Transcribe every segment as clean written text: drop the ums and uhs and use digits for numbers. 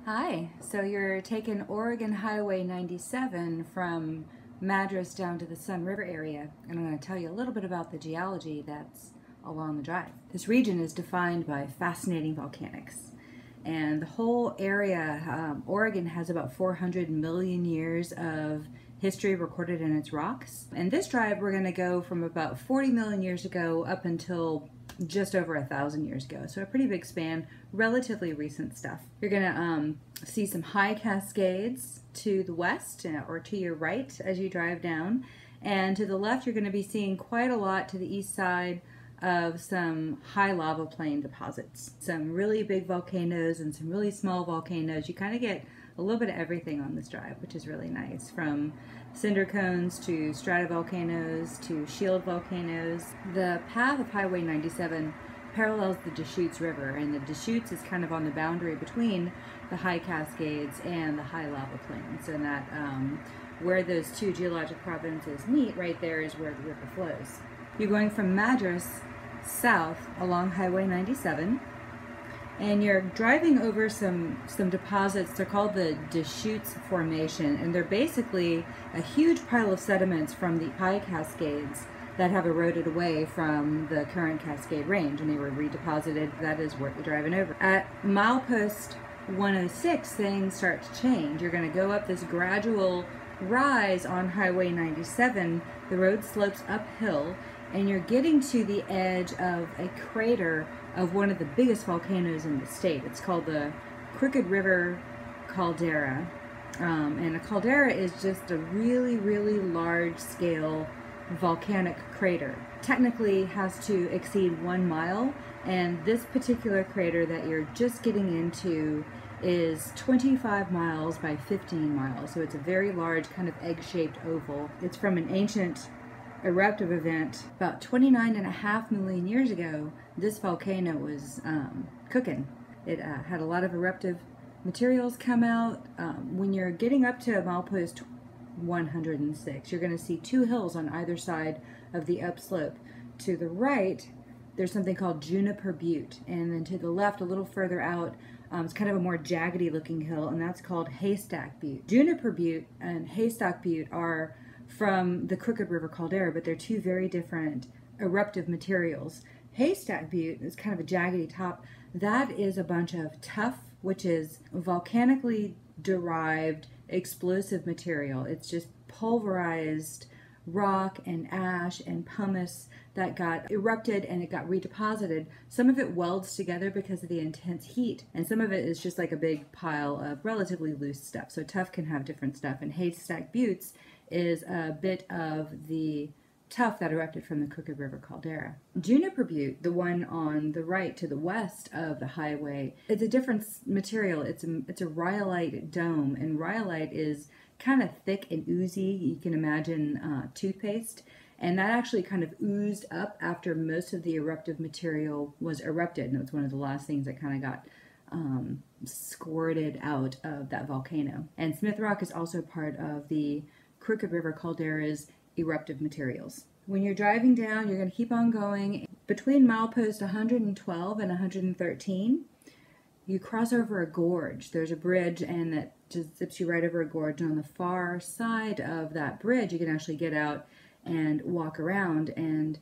Hi, so you're taking Oregon Highway 97 from Madras down to the Sunriver area, and I'm going to tell you a little bit about the geology that's along the drive. This region is defined by fascinating volcanics, and the whole area, Oregon has about 400 million years of history recorded in its rocks. And this drive, we're going to go from about 40 million years ago up until just over 1,000 years ago. So a pretty big span, relatively recent stuff. You're going to see some high cascades to the west or to your right as you drive down. And to the left, you're going to be seeing quite a lot to the east side of some high lava plain deposits. Some really big volcanoes and some really small volcanoes. You kind of get a little bit of everything on this drive, which is really nice, from cinder cones to stratovolcanoes to shield volcanoes. The path of Highway 97 parallels the Deschutes River, and the Deschutes is kind of on the boundary between the high cascades and the high lava plains, and that where those two geologic provinces meet, right there is where the river flows. You're going from Madras south along Highway 97, and you're driving over some deposits. They're called the Deschutes Formation, and they're basically a huge pile of sediments from the high cascades that have eroded away from the current Cascade Range, and they were redeposited. That is what you're driving over. At milepost 106, things start to change. You're going to go up this gradual rise on Highway 97. The road slopes uphill, and you're getting to the edge of a crater of one of the biggest volcanoes in the state. It's called the Crooked River Caldera. And a caldera is just a really, really large-scale volcanic crater. Technically has to exceed 1 mile, and this particular crater that you're just getting into is 25 miles by 15 miles. So it's a very large kind of egg-shaped oval. It's from an ancient eruptive event about 29.5 million years ago. This volcano was cooking. It had a lot of eruptive materials come out. When you're getting up to milepost 106, you're going to see two hills on either side of the upslope. To the right, there's something called Juniper Butte, and then to the left, a little further out, it's kind of a more jaggedy looking hill, and that's called Haystack Butte. Juniper Butte and Haystack Butte are from the Crooked River Caldera, but they're two very different eruptive materials. Haystack Butte is kind of a jaggedy top. That is a bunch of tuff, which is volcanically derived explosive material. It's just pulverized rock and ash and pumice that got erupted and it got redeposited. Some of it welds together because of the intense heat, and some of it is just like a big pile of relatively loose stuff. So tuff can have different stuff, and Haystack Buttes is a bit of the tuff that erupted from the Crooked River Caldera. Juniper Butte, the one on the right to the west of the highway, it's a different material. It's a rhyolite dome, and rhyolite is kind of thick and oozy. You can imagine toothpaste, and that actually kind of oozed up after most of the eruptive material was erupted, and it was one of the last things that kind of got squirted out of that volcano. And Smith Rock is also part of the Crooked River Caldera's eruptive materials. When you're driving down, you're going to keep on going. Between milepost 112 and 113, you cross over a gorge. There's a bridge, and that just zips you right over a gorge. And on the far side of that bridge, you can actually get out and walk around. And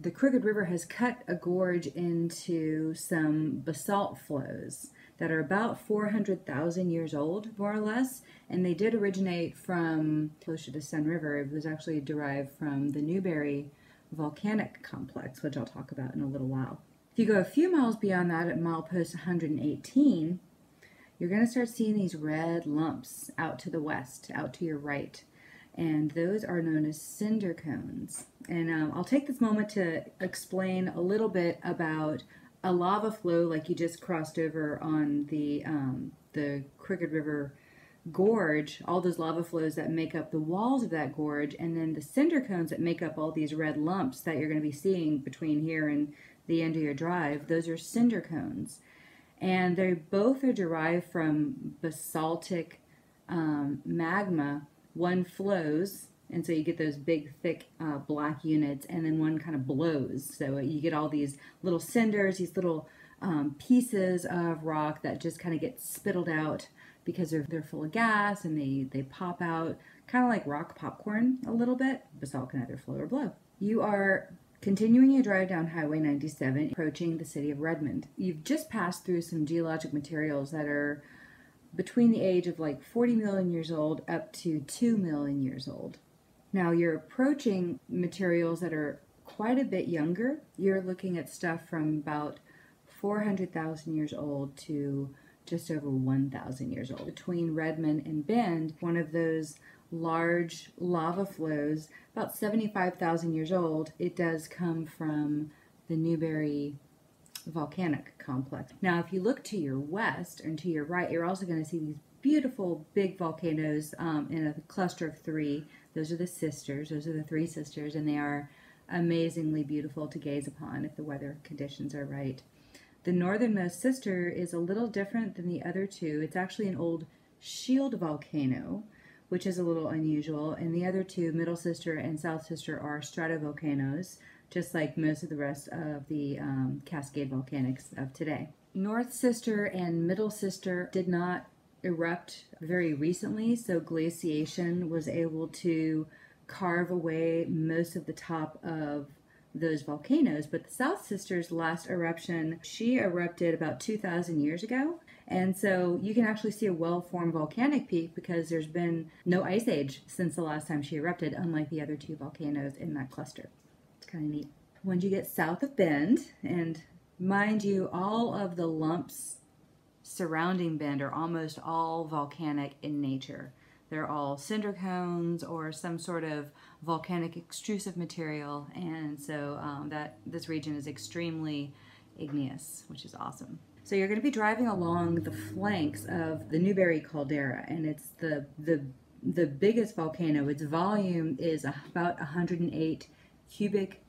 the Crooked River has cut a gorge into some basalt flows that are about 400,000 years old, more or less, and they did originate from closer to Sunriver. It was actually derived from the Newberry volcanic complex, which I'll talk about in a little while. If you go a few miles beyond that at milepost 118, you're going to start seeing these red lumps out to the west, out to your right, and those are known as cinder cones. And I'll take this moment to explain a little bit about a lava flow like you just crossed over on the Crooked River gorge, all those lava flows that make up the walls of that gorge, and then the cinder cones that make up all these red lumps that you're going to be seeing between here and the end of your drive. Those are cinder cones, and they both are derived from basaltic magma. One flows And so you get those big, thick black units, and then one kind of blows. So you get all these little cinders, these little pieces of rock that just kind of get spittled out because they're full of gas, and they pop out, kind of like rock popcorn a little bit. Basalt can either flow or blow. You are continuing your drive down Highway 97, approaching the city of Redmond. You've just passed through some geologic materials that are between the age of like 40 million years old up to 2 million years old. Now you're approaching materials that are quite a bit younger. You're looking at stuff from about 400,000 years old to just over 1,000 years old. Between Redmond and Bend, one of those large lava flows, about 75,000 years old, it does come from the Newberry volcanic complex. Now, if you look to your west and to your right, you're also going to see these beautiful big volcanoes in a cluster of three. Those are the sisters. Those are the three sisters, and they are amazingly beautiful to gaze upon if the weather conditions are right. The northernmost sister is a little different than the other two. It's actually an old shield volcano, which is a little unusual, and the other two, middle sister and south sister, are stratovolcanoes, just like most of the rest of the Cascade volcanics of today. North sister and middle sister did not erupt very recently, so glaciation was able to carve away most of the top of those volcanoes. But the South Sister's last eruption, she erupted about 2,000 years ago. And so you can actually see a well-formed volcanic peak because there's been no ice age since the last time she erupted, unlike the other two volcanoes in that cluster. It's kind of neat. Once you get south of Bend, and mind you, all of the lumps surrounding Bend are almost all volcanic in nature. They're all cinder cones or some sort of volcanic extrusive material, and so this region is extremely igneous, which is awesome. So you're going to be driving along the flanks of the Newberry caldera, and it's the biggest volcano. Its volume is about 108 cubic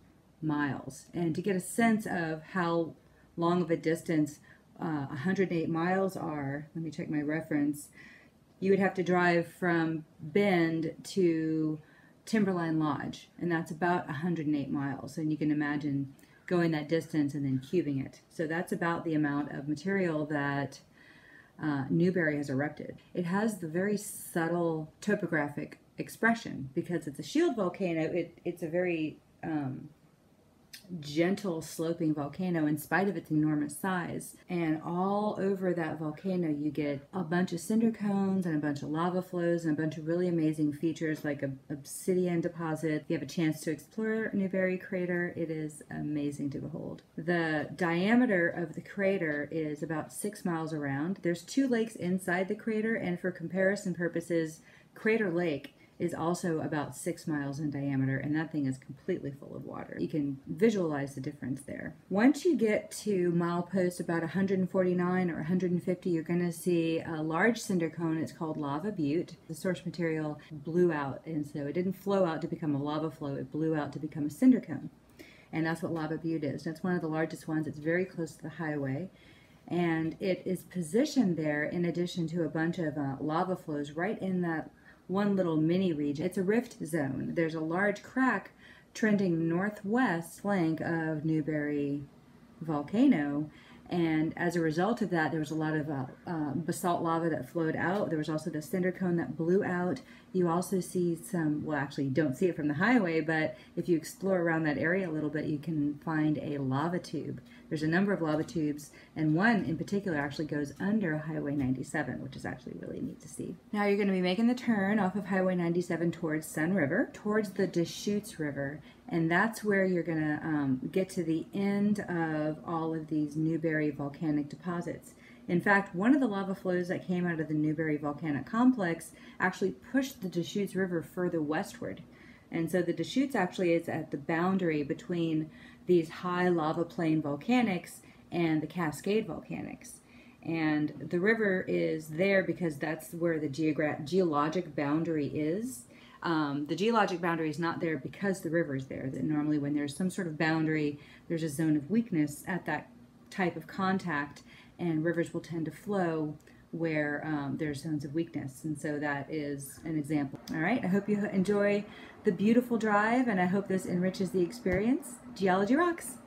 miles, and to get a sense of how long of a distance 108 miles are, let me check my reference. You would have to drive from Bend to Timberline Lodge, and that's about 108 miles. And you can imagine going that distance and then cubing it. So that's about the amount of material that Newberry has erupted. It has the very subtle topographic expression because it's a shield volcano. It's a very gentle sloping volcano in spite of its enormous size, and all over that volcano you get a bunch of cinder cones and a bunch of lava flows and a bunch of really amazing features like a obsidian deposit. If you have a chance to explore Newberry crater, it is amazing to behold. The diameter of the crater is about 6 miles around. There's 2 lakes inside the crater, and for comparison purposes, Crater Lake is also about 6 miles in diameter, and that thing is completely full of water. You can visualize the difference there. Once you get to milepost about 149 or 150, you're going to see a large cinder cone. It's called Lava Butte. The source material blew out, and so it didn't flow out to become a lava flow, it blew out to become a cinder cone. And that's what Lava Butte is. That's one of the largest ones. It's very close to the highway. And it is positioned there in addition to a bunch of lava flows right in that one little mini region. It's a rift zone. There's a large crack trending northwest flank of Newberry volcano, and as a result of that, there was a lot of basalt lava that flowed out. There was also the cinder cone that blew out. You also see some, well, actually you don't see it from the highway, but if you explore around that area a little bit, you can find a lava tube. There's a number of lava tubes, and one in particular actually goes under Highway 97, which is actually really neat to see. Now you're going to be making the turn off of Highway 97 towards Sunriver, towards the Deschutes River, and that's where you're going to get to the end of all of these Newberry volcanic deposits. In fact, one of the lava flows that came out of the Newberry volcanic complex actually pushed the Deschutes River further westward. And so the Deschutes actually is at the boundary between these high lava plain volcanics and the Cascade volcanics. And the river is there because that's where the geologic boundary is. The geologic boundary is not there because the river is there. Normally when there's some sort of boundary, there's a zone of weakness at that type of contact, and rivers will tend to flow where there's zones of weakness, and so that is an example. All right, I hope you enjoy the beautiful drive, and I hope this enriches the experience. Geology rocks!